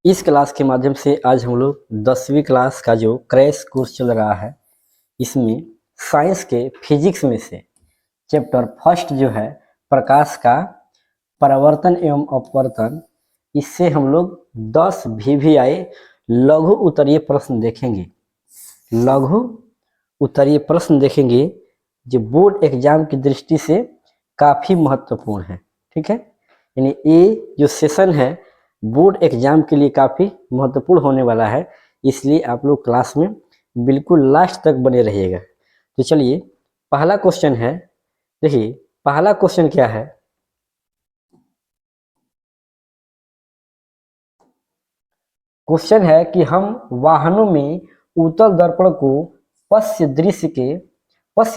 इस क्लास के माध्यम से आज हम लोग 10वीं क्लास का जो क्रैश कोर्स चल रहा है, इसमें साइंस के फिजिक्स में से चैप्टर फर्स्ट जो है प्रकाश का परावर्तन एवं अपवर्तन, इससे हम लोग 10 VVI लघु उत्तरीय प्रश्न देखेंगे। लघु उत्तरीय प्रश्न देखेंगे जो बोर्ड एग्जाम की दृष्टि से काफ़ी महत्वपूर्ण है। ठीक है, यानी ये जो सेशन है बोर्ड एग्जाम के लिए काफ़ी महत्वपूर्ण होने वाला है, इसलिए आप लोग क्लास में बिल्कुल लास्ट तक बने रहिएगा। तो चलिए पहला क्वेश्चन है, देखिए पहला क्वेश्चन क्या है। क्वेश्चन है कि हम वाहनों में उत्तल दर्पण को पश्य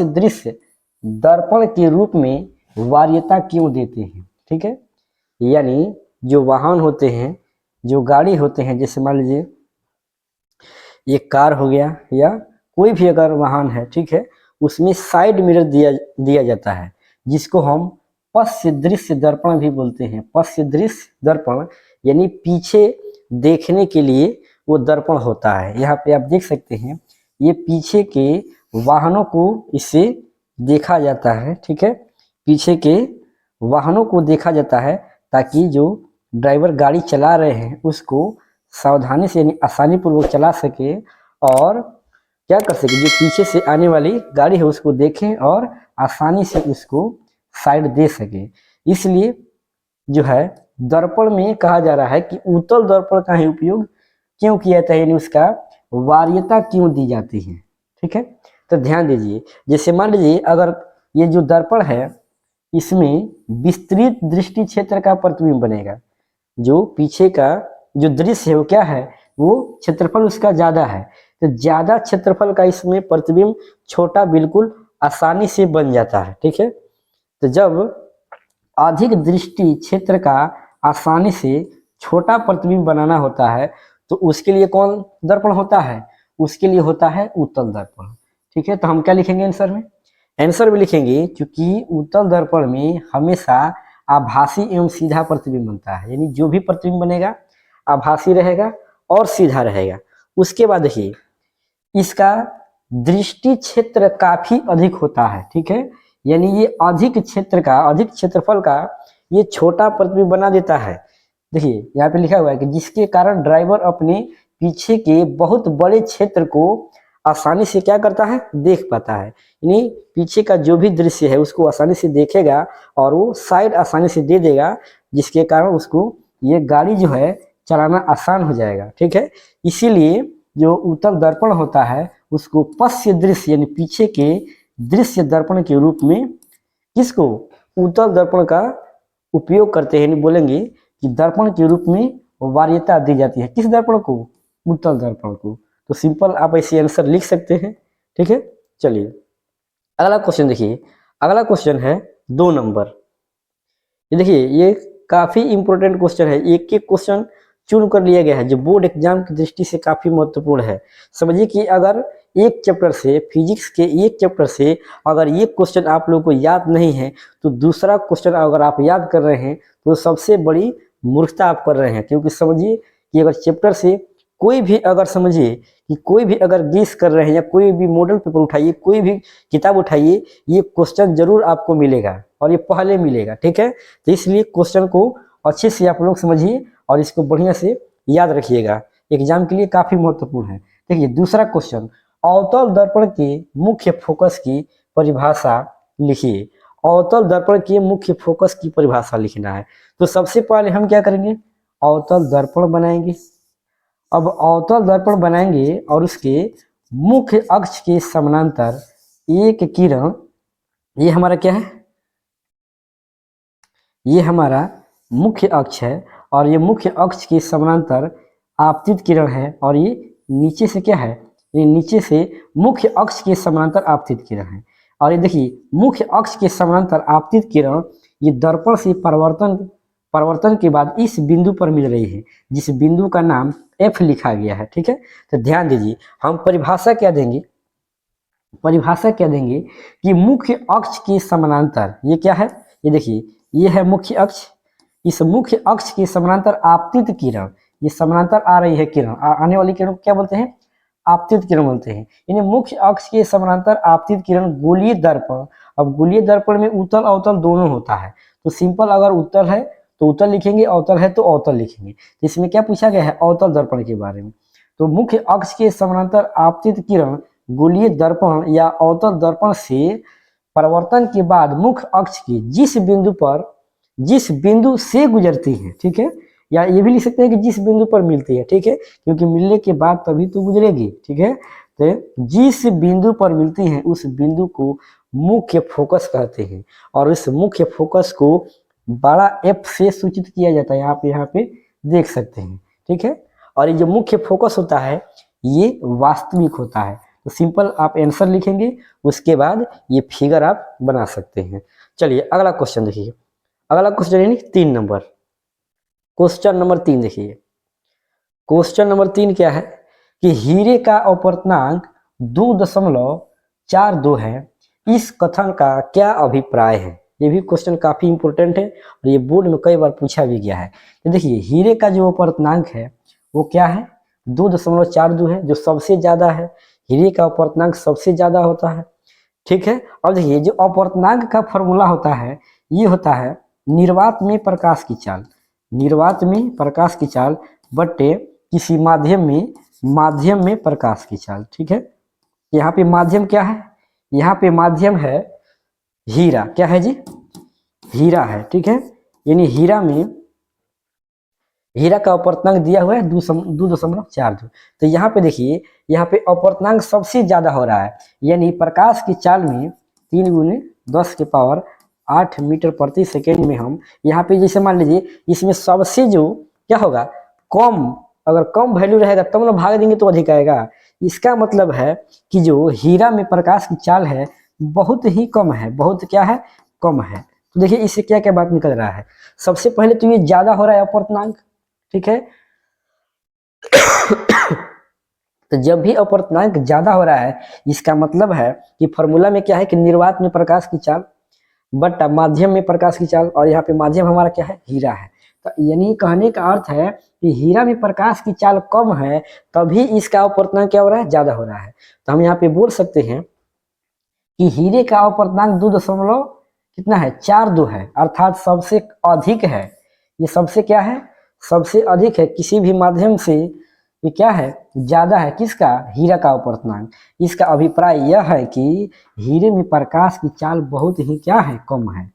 दृश्य दर्पण के रूप में वरीयता क्यों देते हैं। ठीक है, यानी जो वाहन होते हैं, जो गाड़ी होते हैं, जैसे मान लीजिए ये कार हो गया या कोई भी अगर वाहन है, ठीक है, उसमें साइड मिरर दिया जाता है, जिसको हम पश्य दृश्य दर्पण भी बोलते हैं। पश्य दृश्य दर्पण यानी पीछे देखने के लिए वो दर्पण होता है। यहाँ पे आप देख सकते हैं, ये पीछे के वाहनों को इससे देखा जाता है। ठीक है, पीछे के वाहनों को देखा जाता है ताकि जो ड्राइवर गाड़ी चला रहे हैं उसको सावधानी से यानी आसानी पूर्वक चला सके और क्या कर सके, जो पीछे से आने वाली गाड़ी है उसको देखें और आसानी से उसको साइड दे सके। इसलिए जो है दर्पण में कहा जा रहा है कि उत्तल दर्पण का ही उपयोग क्यों किया जाता है, यानी उसका वरीयता क्यों दी जाती है। ठीक है, तो ध्यान दीजिए, जैसे मान लीजिए अगर ये जो दर्पण है इसमें विस्तृत दृष्टि क्षेत्र का प्रतिबिंब बनेगा, जो पीछे का जो दृश्य है वो क्या है, वो क्षेत्रफल उसका ज्यादा है, तो ज्यादा क्षेत्रफल का इसमें प्रतिबिंब छोटा बिल्कुल आसानी से बन जाता है। ठीक है, तो जब अधिक दृष्टि क्षेत्र का आसानी से छोटा प्रतिबिंब बनाना होता है तो उसके लिए कौन दर्पण होता है, उसके लिए होता है उत्तल दर्पण। ठीक है, तो हम क्या लिखेंगे आंसर में, आंसर में लिखेंगे क्योंकि उत्तल दर्पण में हमेशा आभासी एवं सीधा प्रतिबिंब बनता है, यानी जो भी प्रतिबिंब बनेगा आभासी रहेगा और सीधा रहेगा। उसके बाद देखिए इसका दृष्टि क्षेत्र काफी अधिक होता है। ठीक है, यानी ये अधिक क्षेत्रफल का ये छोटा प्रतिबिंब बना देता है। देखिए यहाँ पे लिखा हुआ है कि जिसके कारण ड्राइवर अपने पीछे के बहुत बड़े क्षेत्र को आसानी से क्या करता है, देख पाता है। यानी पीछे का जो भी दृश्य है उसको आसानी से देखेगा और वो साइड आसानी से दे देगा, जिसके कारण उसको ये गाड़ी जो है चलाना आसान हो जाएगा। ठीक है, इसीलिए जो उत्तल दर्पण होता है उसको पश्य दृश्य यानी पीछे के दृश्य दर्पण के रूप में किसको, उत्तल दर्पण का उपयोग करते हैं। बोलेंगे कि दर्पण के रूप में वरीयता दी जाती है, किस दर्पण को, उत्तल दर्पण को। तो सिंपल आप ऐसे आंसर लिख सकते हैं। ठीक है, चलिए अगला क्वेश्चन देखिए, अगला क्वेश्चन है 2 नंबर। ये देखिए ये काफी इंपॉर्टेंट क्वेश्चन है, एक एक क्वेश्चन चुन कर लिया गया है जो बोर्ड एग्जाम की दृष्टि से काफी महत्वपूर्ण है। समझिए कि अगर एक चैप्टर से, फिजिक्स के एक चैप्टर से अगर ये क्वेश्चन आप लोगों को याद नहीं है तो दूसरा क्वेश्चन अगर आप याद कर रहे हैं तो सबसे बड़ी मूर्खता आप कर रहे हैं। क्योंकि समझिए कि अगर चैप्टर से कोई भी अगर समझिए कि कोई भी अगर गेस कर रहे हैं या कोई भी मॉडल पेपर उठाइए, कोई भी किताब उठाइए, ये क्वेश्चन जरूर आपको मिलेगा और ये पहले मिलेगा। ठीक है, तो इसलिए क्वेश्चन को अच्छे से आप लोग समझिए और इसको बढ़िया से याद रखिएगा, एग्जाम के लिए काफी महत्वपूर्ण है। देखिए दूसरा क्वेश्चन, अवतल दर्पण के मुख्य फोकस की परिभाषा लिखिए। अवतल दर्पण के मुख्य फोकस की परिभाषा लिखना है। तो सबसे पहले हम क्या करेंगे, अवतल दर्पण बनाएंगे। अब अवतल दर्पण बनाएंगे और उसके मुख्य अक्ष के समानांतर एक किरण, ये हमारा क्या है, ये हमारा मुख्य अक्ष है और ये मुख्य अक्ष के समानांतर आपतित किरण है और ये नीचे से क्या है, ये नीचे से मुख्य अक्ष के समानांतर आपतित किरण है। और ये देखिए मुख्य अक्ष के समानांतर आपतित किरण ये दर्पण से परिवर्तन के बाद इस बिंदु पर मिल रही है, जिस बिंदु का नाम F लिखा गया है। ठीक है, तो ध्यान दीजिए हम परिभाषा क्या देंगे, परिभाषा क्या देंगे कि मुख्य अक्ष के समानांतर, ये क्या है, ये देखिए ये है मुख्य अक्ष, इस मुख्य अक्ष के समानांतर आपतित किरण ये समानांतर आ रही है किरण, आने वाली किरण को क्या बोलते हैं? आपतित किरण बोलते हैं। यानी मुख्य अक्ष के समानांतर आपतित किरण गोलीय दर्पण। अब गोलीय दर्पण में उत्तल अवतल दोनों होता है, तो सिंपल अगर उत्तल है तो उत्तल लिखेंगे, अवतल है तो अवतल लिखेंगे। तो इसमें क्या पूछा गया है? अवतल दर्पण के बारे में। तो मुख्य अक्ष के समानांतर आपतित किरण गोलीय दर्पण या अवतल दर्पण से परिवर्तन के बाद मुख्य अक्ष की जिस बिंदु से गुजरती है, ठीक है, या ये भी लिख सकते हैं कि जिस बिंदु पर मिलती है, ठीक है, क्योंकि मिलने के बाद तभी तो गुजरेगी, ठीक है। तो जिस बिंदु पर मिलती है उस बिंदु को मुख्य फोकस कहते हैं, और इस मुख्य फोकस को बड़ा एफ से सूचित किया जाता है, आप यहाँ पे देख सकते हैं, ठीक है। और ये जो मुख्य फोकस होता है ये वास्तविक होता है। तो सिंपल आप आंसर लिखेंगे, उसके बाद ये फिगर आप बना सकते हैं। चलिए अगला क्वेश्चन देखिए, अगला क्वेश्चन यानी 3 नंबर, क्वेश्चन नंबर 3 देखिए। क्वेश्चन नंबर 3 क्या है कि हीरे का अपवर्तनांक 2.42 है, इस कथन का क्या अभिप्राय है? ये भी क्वेश्चन काफी इंपॉर्टेंट है और ये बोर्ड में कई बार पूछा भी गया है। तो देखिए हीरे का जो अपवर्तनांक है वो क्या है? 2.42 है, जो सबसे ज्यादा है। हीरे का अपवर्तनांक सबसे ज्यादा होता है, ठीक है। और देखिए जो अपवर्तनांक का फॉर्मूला होता है ये होता है निर्वात में प्रकाश की चाल, निर्वात में प्रकाश की चाल बट्टे किसी माध्यम में प्रकाश की चाल, ठीक है। यहाँ पे माध्यम क्या है? यहाँ पे माध्यम है हीरा, क्या है जी? हीरा है, ठीक है। यानी हीरा का अपवर्तनांक दिया हुआ है 2.42। तो यहाँ पे देखिए, यहाँ पे अपवर्तनांक सबसे ज्यादा हो रहा है, यानी प्रकाश की चाल में 3 × 10⁸ मीटर प्रति सेकेंड में हम यहाँ पे जैसे मान लीजिए इसमें सबसे जो क्या होगा कम, अगर कम वैल्यू रहेगा तब ना भाग देंगे तो अधिक आएगा। इसका मतलब है कि जो हीरा में प्रकाश की चाल है बहुत ही कम है, बहुत क्या है? कम है। तो देखिए इससे क्या क्या बात निकल रहा है। सबसे पहले तो ये ज्यादा हो रहा है अपवर्तनांक, ठीक है। तो जब भी अपवर्तनांक ज्यादा हो रहा है इसका मतलब है कि फॉर्मूला में क्या है कि निर्वात में प्रकाश की चाल बट्टा माध्यम में प्रकाश की चाल, और यहाँ पे माध्यम हमारा क्या है? हीरा है। तो यानी कहने का अर्थ है कि हीरा में प्रकाश की चाल कम है तभी इसका अपवर्तनांक क्या हो रहा है? ज्यादा हो रहा है। तो हम यहाँ पे बोल सकते हैं कि हीरे का अपवर्तनांक 2.42 है, अर्थात सबसे अधिक है। ये सबसे क्या है? सबसे अधिक है, किसी भी माध्यम से ये क्या है? ज्यादा है। किसका? हीरा का अपवर्तनांक। इसका अभिप्राय यह है कि हीरे में प्रकाश की चाल बहुत ही क्या है? कम है,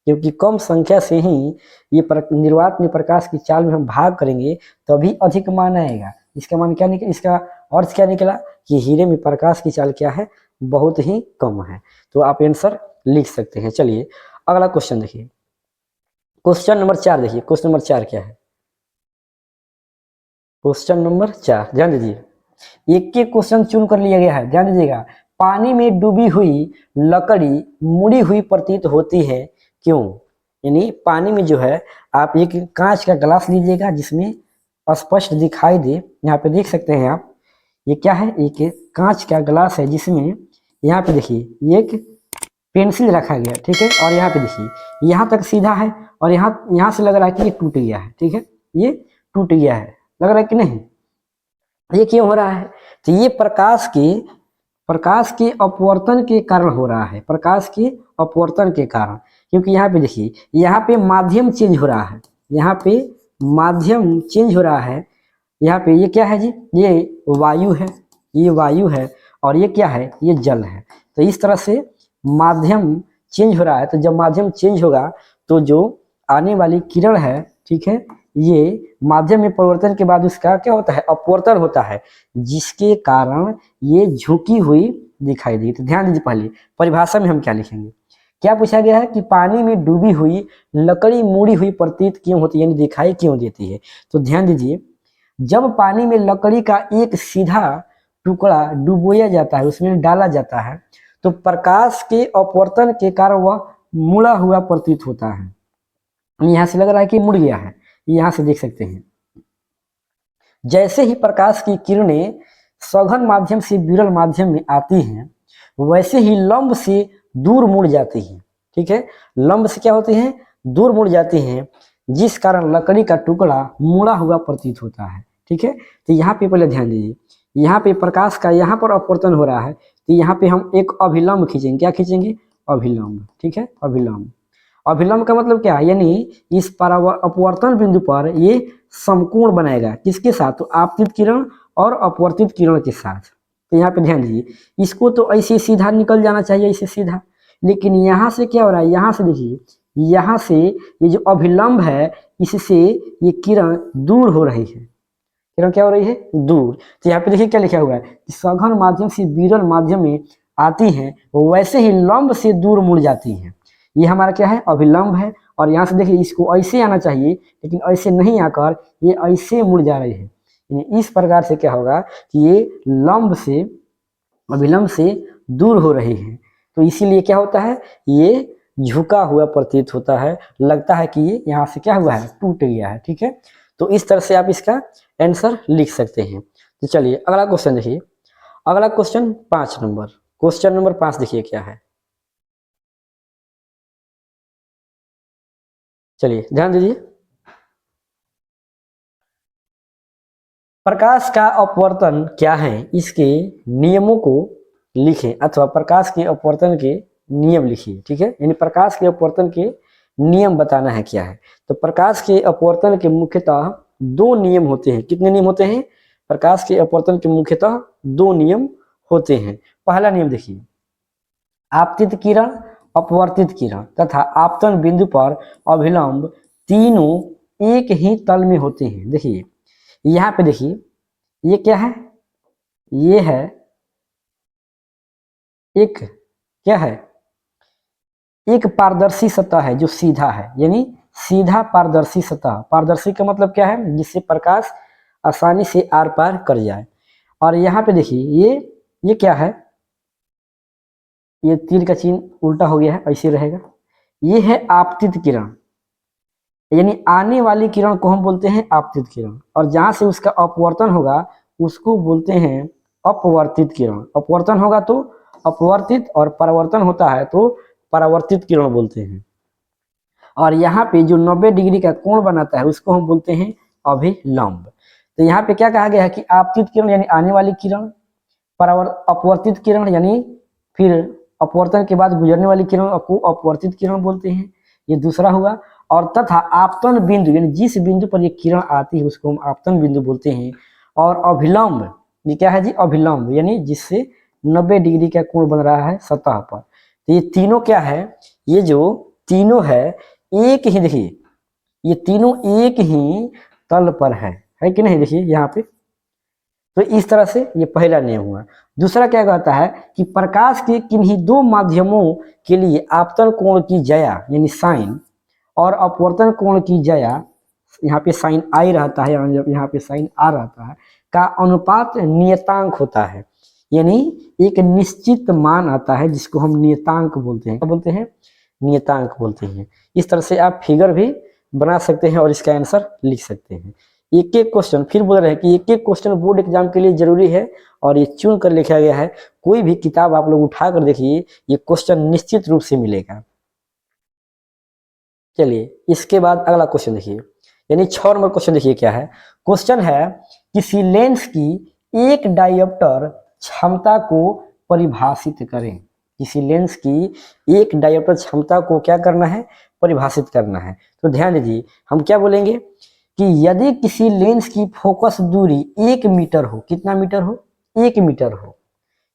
क्योंकि कम संख्या से ही ये निर्वात में प्रकाश की चाल में हम भाग करेंगे तभी अधिक मान आएगा। इसका मान क्या निकला? इसका अर्थ क्या निकला कि हीरे में प्रकाश की चाल क्या है? बहुत ही कम है। तो आप आंसर लिख सकते हैं। चलिए अगला क्वेश्चन देखिए, क्वेश्चन नंबर 4 देखिए। क्वेश्चन नंबर 4 क्या है? क्वेश्चन नंबर 4 ध्यान दीजिए, एक एक क्वेश्चन चुन कर लिया गया है, ध्यान दीजिएगा। पानी में डूबी हुई लकड़ी मुड़ी हुई प्रतीत होती है, क्यों? यानी पानी में जो है आप एक कांच का ग्लास लीजिएगा जिसमें स्पष्ट दिखाई दे, यहाँ पे देख सकते हैं आप, ये क्या है? एक कांच का ग्लास है जिसमें यहाँ पे देखिए एक पेंसिल रखा गया, ठीक है। और यहाँ पे देखिए यहाँ तक सीधा है और यहाँ से लग रहा है कि ये टूट गया है, ठीक है, ये टूट गया है, लग रहा है कि नहीं? ये क्यों हो रहा है? तो ये प्रकाश के अपवर्तन के कारण हो रहा है, प्रकाश के अपवर्तन के कारण। क्योंकि यहाँ पे देखिए यहाँ पे माध्यम चेंज हो रहा है, यहाँ पे माध्यम चेंज हो रहा है। यहाँ पे ये क्या है जी? ये वायु है, ये वायु है, और ये क्या है? ये जल है। तो इस तरह से माध्यम चेंज हो रहा है। तो जब माध्यम चेंज होगा तो जो आने वाली किरण है, ठीक है, ये माध्यम में परिवर्तन के बाद उसका क्या होता है? अपवर्तन होता है, जिसके कारण ये झुकी हुई दिखाई दी। तो ध्यान दीजिए, पहले परिभाषा में हम क्या लिखेंगे? क्या पूछा गया है कि पानी में डूबी हुई लकड़ी मुड़ी हुई प्रतीत क्यों होती है, यानी दिखाई क्यों देती है? तो ध्यान दीजिए, जब पानी में लकड़ी का एक सीधा टुकड़ा डुबोया जाता है, उसमें डाला जाता है, तो प्रकाश के अपवर्तन के कारण वह मुड़ा हुआ प्रतीत होता है। यहाँ से लग रहा है कि मुड़ गया है, यहाँ से देख सकते हैं। जैसे ही प्रकाश की किरणें सघन माध्यम से विरल माध्यम में आती हैं, वैसे ही लंब से दूर मुड़ जाती हैं, ठीक है। लंब से क्या होती हैं? दूर मुड़ जाती हैं। जिस कारण लकड़ी का टुकड़ा मुड़ा हुआ प्रतीत होता है। ठीक है, तो यहाँ पे पहले ध्यान दीजिए, यहाँ पे प्रकाश का यहाँ पर अपवर्तन हो रहा है, तो यहाँ पे हम एक अभिलंब खींचेंगे। क्या खींचेंगे? अभिलंब। ठीक है, अभिलंब। अभिलंब का मतलब क्या है? यानी इस अपवर्तन बिंदु पर ये समकोण बनाएगा। किसके साथ? तो आपतित किरण और अपवर्तित किरण के साथ। तो यहाँ पे ध्यान दीजिए, इसको तो ऐसे सीधा निकल जाना चाहिए, ऐसे सीधा, लेकिन यहाँ से क्या हो रहा है? यहाँ से देखिए, यहाँ से ये जो अभिलंब है, इससे ये किरण दूर हो रही है। किरण क्या हो रही है? दूर। तो यहाँ पे देखिए क्या लिखा हुआ है कि सघन माध्यम से विरल माध्यम में आती हैं, वैसे ही लंब से दूर मुड़ जाती हैं। ये हमारा क्या है? अभिलंब है। और यहाँ से देखिए, इसको ऐसे आना चाहिए, लेकिन ऐसे नहीं आकर ये ऐसे मुड़ जा रही है। यानी इस प्रकार से क्या होगा कि ये लंब से, अभिलंब से दूर हो रही है। तो इसीलिए क्या होता है? ये झुका हुआ प्रतीत होता है, लगता है कि ये यहाँ से क्या हुआ है? टूट गया है। ठीक है, तो इस तरह से आप इसका आंसर लिख सकते हैं। तो चलिए अगला क्वेश्चन देखिए, अगला क्वेश्चन 5 नंबर, क्वेश्चन नंबर 5 देखिए क्या है। चलिए ध्यान दीजिए, प्रकाश का अपवर्तन क्या है, इसके नियमों को लिखें, अथवा प्रकाश के अपवर्तन के नियम लिखिए। ठीक है, यानी प्रकाश के अपवर्तन के नियम बताना है क्या है। तो प्रकाश के अपवर्तन के मुख्यतः 2 नियम होते हैं। कितने नियम होते हैं? प्रकाश के अपवर्तन के मुख्यतः 2 नियम होते हैं। पहला नियम देखिए, आपतित किरण, अपवर्तित किरण तथा आपतन बिंदु पर अभिलंब तीनों एक ही तल में होते हैं। देखिए यहाँ पे देखिए, ये क्या है? ये है एक, क्या है? एक पारदर्शी सतह है जो सीधा है, यानी सीधा पारदर्शी सतह। पारदर्शी का मतलब क्या है? जिससे प्रकाश आसानी से आर पार कर जाए। और यहाँ पे देखिए, ये क्या है? ये तीर का चिन्ह उल्टा हो गया है, ऐसे रहेगा। ये है आपतित किरण, यानी आने वाली किरण को हम बोलते हैं आपतित किरण, और जहां से उसका अपवर्तन होगा उसको बोलते हैं अपवर्तित किरण। अपवर्तन होगा तो अपवर्तित, और परावर्तन होता है तो परावर्तित किरण बोलते हैं। और यहाँ पे जो 90 डिग्री का कोण बनाता है उसको हम बोलते हैं अभिलंब। तो यहाँ पे क्या कहा गया है कि आपतित किरण यानी आने वाली किरण, अपवर्तित किरण यानी फिर अपवर्तन के बाद गुजरने वाली किरण को अपवर्तित किरण बोलते हैं, ये दूसरा हुआ। और तथा आपतन बिंदु, यानी जिस बिंदु पर ये किरण आती है उसको हम आपतन बिंदु बोलते हैं। और अभिलंब, ये क्या है जी? अभिलंब, यानी जिससे 90 डिग्री का कोण बन रहा है सतह पर। तो ये तीनों क्या है? ये जो तीनों है एक ही, देखिए ये तीनों एक ही तल पर है कि नहीं? देखिए यहाँ पे, तो इस तरह से ये पहला नियम हुआ। दूसरा क्या कहता है कि प्रकाश के किन्हीं 2 माध्यमों के लिए आपतन कोण की जया यानी साइन और अपवर्तन कोण की जया, यहाँ पे साइन आई रहता है, यहाँ पे साइन आ रहता है, का अनुपात नियतांक होता है। यानी एक निश्चित मान आता है जिसको हम नियतांक बोलते हैं। क्या बोलते हैं? नियतांक बोलते हैं। इस तरह से आप फिगर भी बना सकते हैं और इसका आंसर लिख सकते हैं। एक एक क्वेश्चन, फिर बोल रहे हैं कि एक एक क्वेश्चन बोर्ड एग्जाम के लिए जरूरी है और ये चुन कर लिखा गया है। कोई भी किताब आप लोग उठा कर देखिए, ये क्वेश्चन निश्चित रूप से मिलेगा। चलिए इसके बाद अगला क्वेश्चन देखिए, यानी 6 नंबर क्वेश्चन देखिए क्या है। क्वेश्चन है किसी लेंस की एक डायोप्टर क्षमता को परिभाषित करें। किसी लेंस की एक डायोप्टर क्षमता को क्या करना है? परिभाषित करना है। तो ध्यान दीजिए, हम क्या बोलेंगे कि यदि किसी लेंस की फोकस दूरी 1 मीटर हो, कितना मीटर हो? 1 मीटर हो।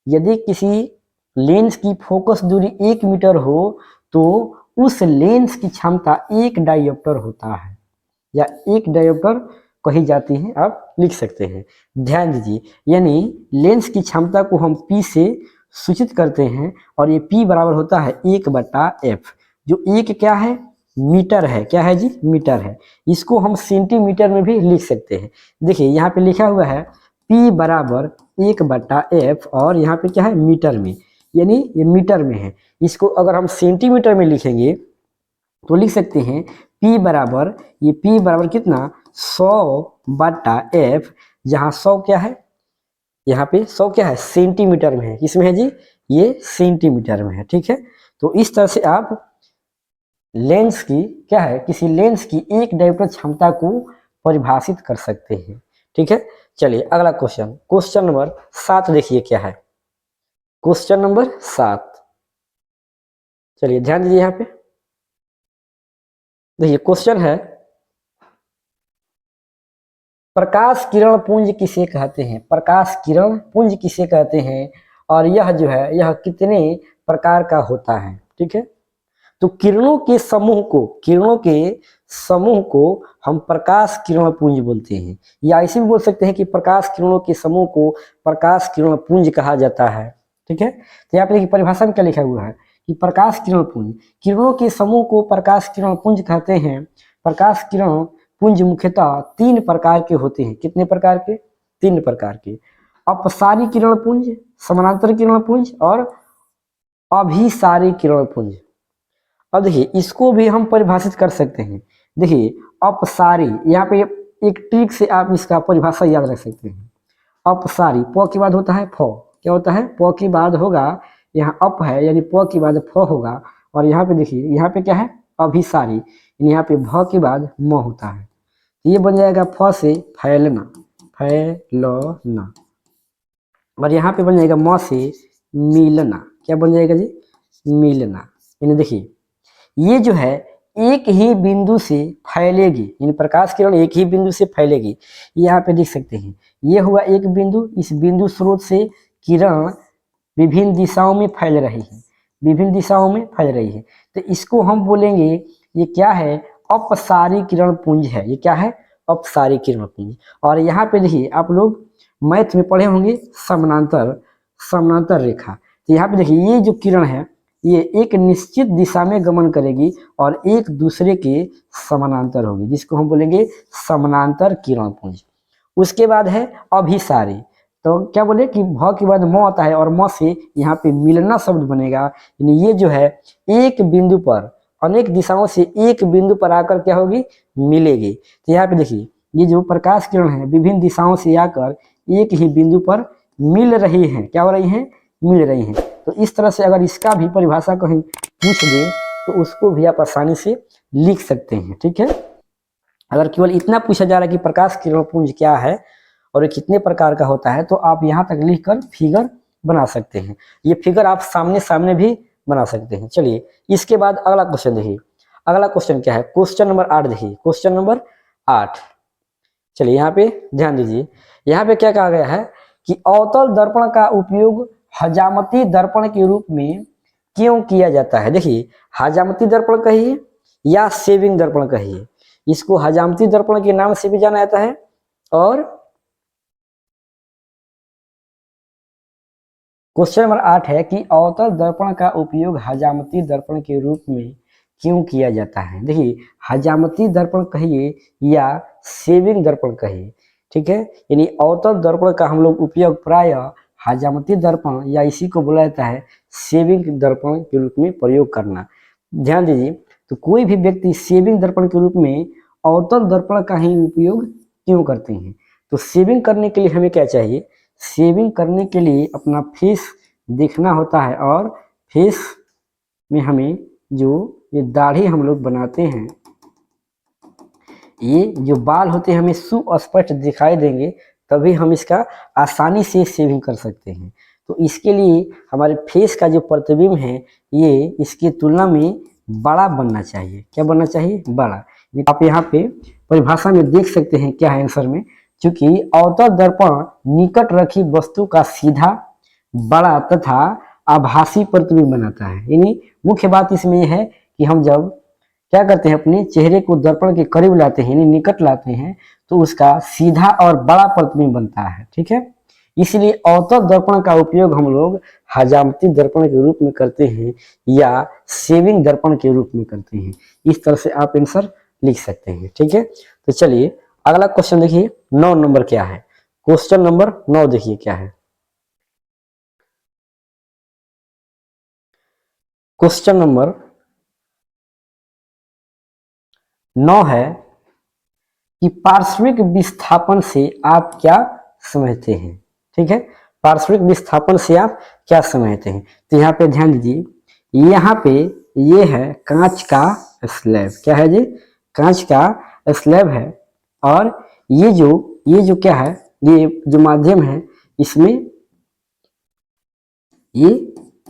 यदि किसी लेंस की फोकस दूरी 1 मीटर हो तो उस लेंस की क्षमता 1 डायोप्टर होता है, या 1 डायोप्टर कही जाती है, आप लिख सकते हैं। ध्यान दीजिए, यानी लेंस की क्षमता को हम P से सूचित करते हैं, और ये P बराबर होता है 1/f, जो 1 क्या है? मीटर है। क्या है जी? मीटर है। इसको हम सेंटीमीटर में भी लिख सकते हैं। देखिए यहाँ पे लिखा हुआ है P बराबर 1/f, और यहाँ पे क्या है? मीटर में, यानी ये मीटर में है। इसको अगर हम सेंटीमीटर में लिखेंगे तो लिख सकते हैं P बराबर, ये P बराबर कितना? 100/f, जहाँ 100 क्या है? यहाँ पे 100 क्या है? सेंटीमीटर में है। किसमें है जी? ये सेंटीमीटर में है। ठीक है, तो इस तरह से आप लेंस की क्या है, किसी लेंस की एक डायोप्टर क्षमता को परिभाषित कर सकते हैं। ठीक है, चलिए अगला क्वेश्चन, क्वेश्चन नंबर 7 देखिए क्या है। क्वेश्चन नंबर 7, चलिए ध्यान दीजिए यहाँ पे। देखिए क्वेश्चन है, प्रकाश किरण पुंज किसे कहते हैं? प्रकाश किरण पुंज किसे कहते हैं और यह जो है यह कितने प्रकार का होता है? ठीक है, तो किरणों के समूह को हम प्रकाश किरण पुंज बोलते हैं, या ऐसे भी बोल सकते हैं कि प्रकाश किरणों के समूह को प्रकाश किरण पुंज कहा जाता है। ठीक है, तो यहाँ पे देखिए परिभाषा में क्या लिखा हुआ है कि प्रकाश किरण पुंज, किरणों के समूह को प्रकाश किरण पुंज कहते हैं। प्रकाश किरण पुंज मुख्यतः 3 प्रकार के होते हैं। कितने प्रकार के? 3 प्रकार के। अपसारी किरण पुंज, समानांतर किरण पुंज और अभिसारी किरण पुंज। अब देखिए इसको भी हम परिभाषित कर सकते हैं। देखिए अपसारी, यहाँ पे एक ट्रिक से आप इसका परिभाषा याद रख सकते हैं। अपसारी, प के बाद होता है फ, क्या होता है? प के बाद होगा, यहाँ अप है यानी प के बाद फ होगा, और यहाँ पे देखिए यहाँ पे क्या है? अभिसारी, यानी यहाँ पे भ के बाद म होता है। ये बन जाएगा फ से फैलना, फैलना, और यहाँ पे बन जाएगा म से मिलना। क्या बन जाएगा जी? मिलना। यानी देखिए ये जो है एक ही बिंदु से फैलेगी, यानी प्रकाश किरण एक ही बिंदु से फैलेगी। यहाँ पे देख सकते हैं ये हुआ एक बिंदु, इस बिंदु स्रोत से किरण विभिन्न दिशाओं में फैल रही है, विभिन्न दिशाओं में फैल रही है। तो इसको हम बोलेंगे ये क्या है? अपसारी किरण पुंज है। ये क्या है? अपसारी किरण पुंज। और यहाँ पे देखिए आप लोग मैथ में पढ़े होंगे समानांतर, समानांतर रेखा। तो यहाँ पे देखिए ये जो किरण है ये एक निश्चित दिशा में गमन करेगी और एक दूसरे के समानांतर होगी, जिसको हम बोलेंगे समानांतर किरण पुंज। उसके बाद है अभिसारी, तो क्या बोले कि भ के बाद म आता है और म से यहाँ पे मिलना शब्द बनेगा, यानी ये जो है एक बिंदु पर, अनेक दिशाओं से एक बिंदु पर आकर क्या होगी? मिलेगी। तो यहाँ पे देखिए ये जो प्रकाश किरण है विभिन्न दिशाओं से आकर एक ही बिंदु पर मिल रही है। क्या हो रही है? मिल रही है। तो इस तरह से अगर इसका भी परिभाषा कहीं पूछ दे तो उसको भी आप आसानी से लिख सकते हैं। ठीक है, अगर केवल इतना पूछा जा रहा है कि प्रकाश किरण पुंज क्या है और ये कितने प्रकार का होता है, तो आप यहाँ तक लिखकर फिगर बना सकते हैं। ये फिगर आप सामने सामने भी बना सकते हैं। चलिए इसके बाद अगला क्वेश्चन देखिए। अगला क्वेश्चन क्या है? क्वेश्चन नंबर 8 देखिए, क्वेश्चन नंबर 8। चलिए यहाँ पे ध्यान दीजिए, यहाँ पे क्या कहा गया है कि अवतल दर्पण का उपयोग हजामती दर्पण के रूप में क्यों किया जाता है? देखिए हजामती दर्पण कहिए या सेविंग दर्पण कहिए, इसको हजामती दर्पण के नाम से भी जाना जाता है और क्वेश्चन नंबर 8 है कि अवतल दर्पण का उपयोग हजामती दर्पण के रूप में क्यों किया जाता है? देखिए हजामती दर्पण कहिए या सेविंग दर्पण कहिए, ठीक है, यानी अवतल दर्पण का हम लोग उपयोग प्राय हजामती दर्पण या इसी को बोला जाता है सेविंग दर्पण के रूप में प्रयोग करना। ध्यान दीजिए, तो कोई भी व्यक्ति सेविंग दर्पण के रूप में अवतल दर्पण का ही उपयोग क्यों करते हैं? तो सेविंग करने के लिए हमें क्या चाहिए? सेविंग करने के लिए अपना फेस देखना होता है, और फेस में हमें जो ये दाढ़ी हम लोग बनाते हैं, ये जो बाल होते हैं हमें सुस्पष्ट दिखाई देंगे, तभी हम इसका आसानी से सेविंग कर सकते हैं। तो इसके लिए हमारे फेस का जो प्रतिबिंब है ये इसकी तुलना में बड़ा बनना चाहिए। क्या बनना चाहिए? बड़ा। आप यहाँ पे परिभाषा में देख सकते हैं क्या है आंसर में, क्योंकि अवतल दर्पण निकट रखी वस्तु का सीधा, बड़ा तथा आभासी प्रतिबिंब बनाता है। यानी मुख्य बात इसमें यह है कि हम जब क्या करते हैं अपने चेहरे को दर्पण के करीब लाते हैं यानी निकट लाते हैं, तो उसका सीधा और बड़ा प्रतिबिंब बनता है। ठीक है, इसलिए अवतल दर्पण का उपयोग हम लोग हजामती दर्पण के रूप में करते हैं या सेविंग दर्पण के रूप में करते हैं। इस तरह से आप आंसर लिख सकते हैं। ठीक है, तो चलिए अगला क्वेश्चन देखिए 9 नंबर क्या है? क्वेश्चन नंबर 9 देखिए क्या है। क्वेश्चन नंबर 9 है कि पार्श्विक विस्थापन से आप क्या समझते हैं? ठीक है, पार्श्विक विस्थापन से आप क्या समझते हैं? तो यहाँ पे ध्यान दीजिए, यहाँ पे ये है कांच का स्लैब। क्या है जी? कांच का स्लैब है। और ये जो क्या है, ये जो माध्यम है इसमें ये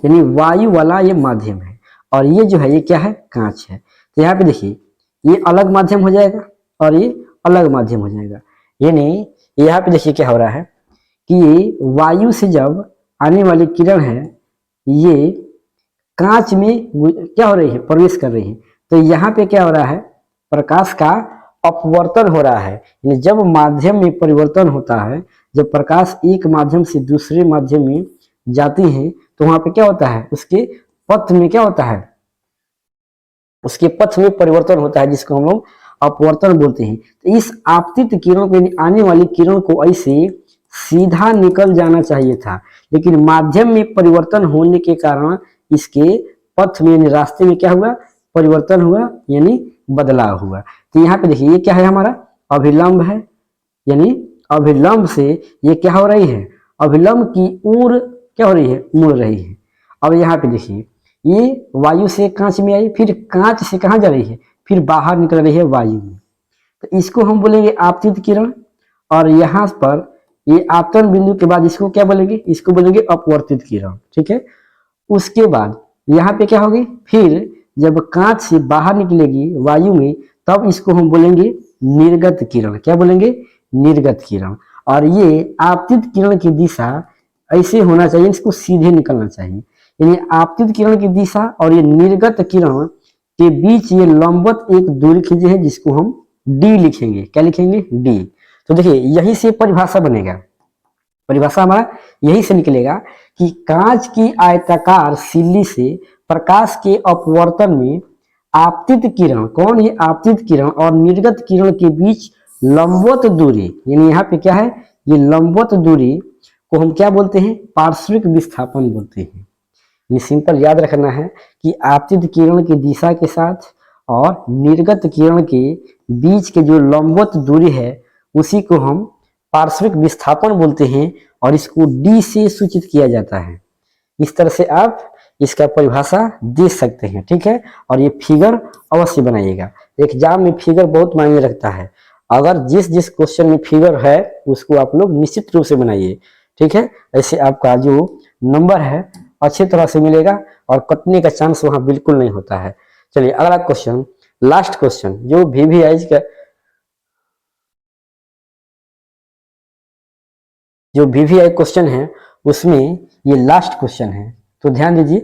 यानी वायु वाला ये माध्यम है, और ये जो है ये क्या है? कांच है। तो यहाँ पे देखिए ये अलग माध्यम हो जाएगा और ये अलग माध्यम हो जाएगा। यानी यहाँ पे देखिए क्या हो रहा है कि वायु से जब आने वाली किरण है ये कांच में क्या हो रही है? प्रवेश कर रही है। तो यहाँ पे क्या हो रहा है? प्रकाश का अपवर्तन हो रहा है। यानी जब माध्यम में परिवर्तन होता है, जब प्रकाश एक माध्यम से दूसरे माध्यम में जाती है तो वहां पे क्या होता है? उसके पथ में क्या होता है? उसके पथ में परिवर्तन होता है, जिसको हम लोग अपवर्तन बोलते हैं। तो इस आपतित किरण को, आने वाली किरण को ऐसे सीधा निकल जाना चाहिए था, लेकिन माध्यम में परिवर्तन होने के कारण इसके पथ में यानी रास्ते में क्या हुआ? परिवर्तन हुआ, यानी बदलाव हुआ। तो यहाँ पे देखिए ये क्या है? हमारा अभिलंब है, यानी अभिलंब से ये क्या हो रही है? अभिलंब की ओर क्या हो रही है? मुड़ रही है। अब यहाँ पे देखिए ये वायु से कांच में आई, फिर कांच से कहाँ जा रही है? फिर बाहर निकल रही है वायु में। तो इसको हम बोलेंगे आपतित किरण। और यहाँ पर ये आपतन बिंदु के बाद इसको क्या बोलेंगे? इसको बोलेंगे अपवर्तित किरण। ठीक है। उसके बाद यहाँ पे क्या होगी? फिर जब कांच से बाहर निकलेगी वायु में तब इसको हम बोलेंगे निर्गत किरण। क्या बोलेंगे? निर्गत किरण। और ये आपतित किरण की दिशा ऐसे होना चाहिए, इसको सीधे निकलना चाहिए। यानी आपतित किरण की दिशा और ये निर्गत किरण के बीच ये लंबवत एक दूरी खींची है, जिसको हम डी लिखेंगे। क्या लिखेंगे? डी। तो देखिए यही से परिभाषा बनेगा, परिभाषा हमारा यही से निकलेगा कि कांच की आयताकार सिल्ली से प्रकाश के अपवर्तन में आपतित किरण, कौन है? आपतित किरण और निर्गत किरण के बीच लंबवत दूरी, यानी यहाँ पे क्या है? ये लंबवत दूरी को हम क्या बोलते हैं? पार्श्विक विस्थापन बोलते हैं। ये सिंपल याद रखना है कि आपतित किरण की दिशा के साथ और निर्गत किरण के बीच के जो लंबवत दूरी है उसी को हम पार्श्विक विस्थापन बोलते हैं, और इसको डी से सूचित किया जाता है। इस तरह से आप इसका परिभाषा दे सकते हैं। ठीक है। और ये फिगर अवश्य बनाइएगा, एग्जाम में फिगर बहुत मायने रखता है। अगर जिस जिस क्वेश्चन में फिगर है उसको आप लोग निश्चित रूप से बनाइए। ठीक है। ऐसे आपका जो नंबर है अच्छी तरह से मिलेगा और कटने का चांस वहां बिल्कुल नहीं होता है। चलिए अगला क्वेश्चन, लास्ट क्वेश्चन, जो VVI का जो VVI क्वेश्चन है उसमें ये लास्ट क्वेश्चन है, तो ध्यान दीजिए।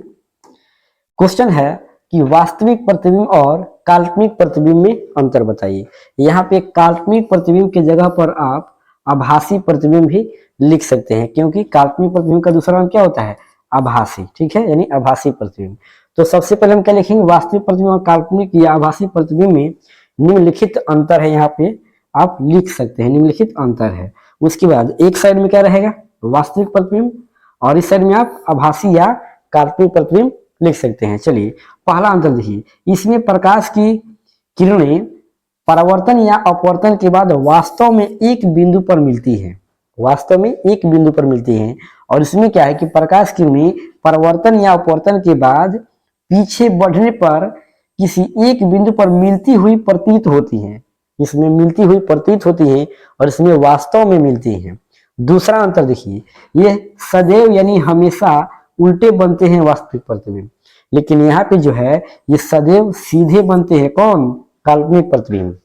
क्वेश्चन है कि वास्तविक प्रतिबिंब और काल्पनिक प्रतिबिंब में अंतर बताइए। यहाँ पे काल्पनिक प्रतिबिंब के जगह पर आप आभासी प्रतिबिंब भी लिख सकते हैं, क्योंकि काल्पनिक प्रतिबिंब का दूसरा नाम क्या होता है? आभासी। ठीक है, यानी आभासी प्रतिबिंब। तो सबसे पहले हम क्या लिखेंगे? वास्तविक प्रतिबिंब और काल्पनिक या आभासी प्रतिबिंब में निम्नलिखित अंतर है। यहाँ पे आप लिख सकते हैं निम्नलिखित अंतर है। उसके बाद एक साइड में क्या रहेगा? वास्तविक प्रतिबिंब, और इस साइड में आप आभासी या काल्पनिक प्रतिबिंब लिख सकते हैं। चलिए पहला अंतर देखिए, इसमें प्रकाश की किरणें परावर्तन या अपवर्तन के बाद वास्तव में एक बिंदु पर मिलती है, वास्तव में एक बिंदु पर मिलती हैं। और इसमें क्या है कि प्रकाश किरणें परावर्तन या अपवर्तन के बाद पीछे बढ़ने पर किसी एक बिंदु पर मिलती हुई प्रतीत होती हैं, इसमें मिलती हुई प्रतीत होती है और इसमें वास्तव में मिलती हैं। दूसरा अंतर देखिए, ये सदैव यानी हमेशा उल्टे बनते हैं वास्तविक प्रतिबिंब, लेकिन यहाँ पे जो है ये सदैव सीधे बनते हैं। कौन? काल्पनिक प्रतिबिंब।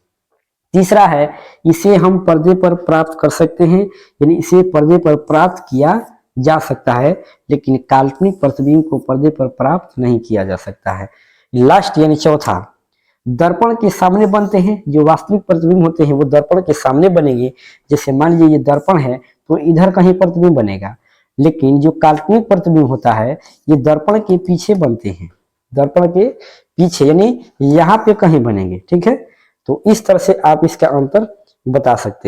तीसरा है, इसे हम पर्दे पर प्राप्त कर सकते हैं, यानी इसे पर्दे पर प्राप्त किया जा सकता है, लेकिन काल्पनिक प्रतिबिंब को पर्दे पर प्राप्त नहीं किया जा सकता है। लास्ट यानी चौथा, दर्पण के सामने बनते हैं। जो वास्तविक प्रतिबिंब होते हैं वो दर्पण के सामने बनेंगे। जैसे मान लीजिए ये दर्पण है तो इधर कहीं प्रतिबिंब बनेगा, लेकिन जो काल्पनिक प्रतिबिंब होता है ये दर्पण के पीछे बनते हैं, दर्पण के पीछे यानी यहाँ पे कहीं बनेंगे। ठीक है, तो इस तरह से आप इसका अंतर बता सकते हैं।